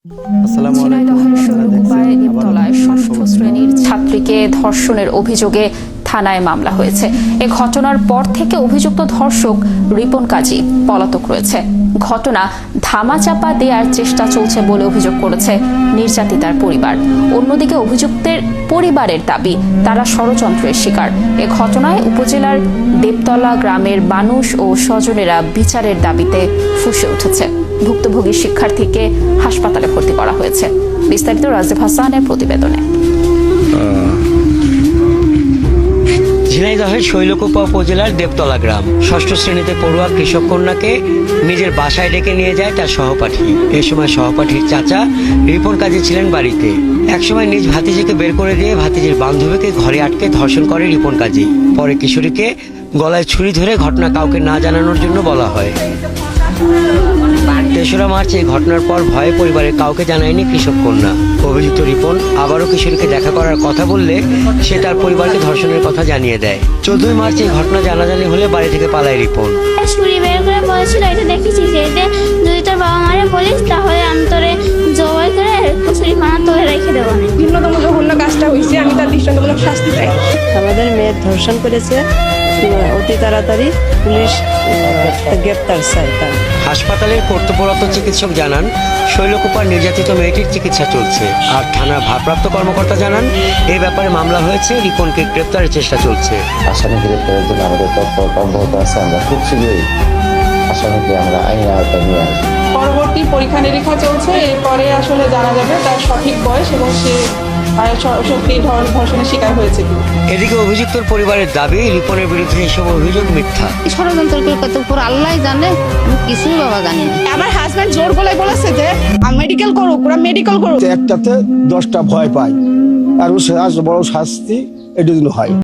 ঝিনাইদহের শৈলকুপায় নিমতলায় ষষ্ঠ শ্রেণীর ছাত্রীকে ধর্ষণের অভিযোগে থানায় মামলা হয়েছে। এ ঘটনার পর থেকে অভিযুক্ত ধর্ষক রিপন কাজী পলাতক রয়েছে। ঘটনা ধামাচাপা দেওয়ার চেষ্টা চলছে বলে অভিযোগ করেছে নির্যাতিতার পরিবার। অন্যদিকে অভিযুক্তের পরিবারের দাবি তারা ষড়যন্ত্রের শিকার। এ ঘটনায় উপজেলার দেবতলা গ্রামের মানুষ ও স্বজনেরা বিচারের দাবিতে ফুঁসে উঠেছে। ভুক্তভোগী শিক্ষার্থীকে হাসপাতালে ভর্তি করা হয়েছে। বিস্তারিত রাজীব হাসানের প্রতিবেদনে। ঝিনাইদহের শৈলকুপা উপজেলার দেবতলা গ্রাম ষষ্ঠ শ্রেণীতে পড়ুয়া কৃষক কন্যাকে নিজের বাসায় ডেকে নিয়ে যায় তার সহপাঠী। এ সময় সহপাঠীর চাচা রিপন কাজী ছিলেন বাড়িতে। একসময় নিজ ভাতিজিকে বের করে দিয়ে ভাতিজির বান্ধবীকে ঘরে আটকে ধর্ষণ করে রিপন কাজী। পরে কিশোরীকে গলায় ছুরি ধরে ঘটনা কাউকে না জানানোর জন্য বলা হয়। ৩রা মার্চ এই ঘটনার পর ভয়ে পরিবারের কাউকে জানায়নি কৃষক কন্যা। অভিযুক্ত রিপন আবারও কিশোরীকে দেখা করার কথা বললে সে তার পরিবারকে ধর্ষণের কথা জানিয়ে দেয়। ১৪ মার্চ এই ঘটনা জানাজানি হলে বাড়ি থেকে পালায় রিপন। ছুরি বের করে বলেছিল, এটা দেখেছি যে যদি তোর বাবা মারে বলিস তাহলে আমি তোরে জবাই করে ছুরি মানা তোরে রেখে দেবো। ভিন্নতম জঘন্য কাজটা হয়েছে, আমি তার দৃষ্টান্তমূলক শাস্তি চাই। আমাদের মেয়ের ধর্ষণ করেছে, অতি তাড়াতাড়ি পুলিশ গ্রেপ্তার চায়। হাসপাতালের কর্তব্যরত চিকিৎসক জানান শৈলকুপার নির্যাতিত মেয়েটির চিকিৎসা চলছে। আর থানার ভারপ্রাপ্ত কর্মকর্তা জানান এই ব্যাপারে মামলা হয়েছে, রিপনকে গ্রেপ্তারের চেষ্টা চলছে। আসামি গ্রেপ্তারের জন্য আমাদের তৎপরতা অব্যাহত আছে। আমরা খুব শীঘ্রই আসামিকে আমরা আইনের আওতায় নিয়ে আসবো। পরবর্তী পরীক্ষা নিরীক্ষা চলছে, এরপরে আসলে জানা যাবে তার সঠিক বয়স এবং সে সত্যি ধর্ষণের শিকার হয়েছে কি। এদিকে অভিযুক্তর পরিবারের দাবি রিপনের বিরুদ্ধে এসব অভিযোগ মিথ্যা। ষড়যন্ত্র কত পুরো আল্লাহ জানে, আমি কিছুই বাবা জানি না। আমার হাজবেন্ড জোর গলায় বলেছে যে মেডিকেল করুক, ওরা মেডিকেল করুক। একটাতে 10টা ভয় পায়, আর বড় শাস্তি এটার জন্য হয়।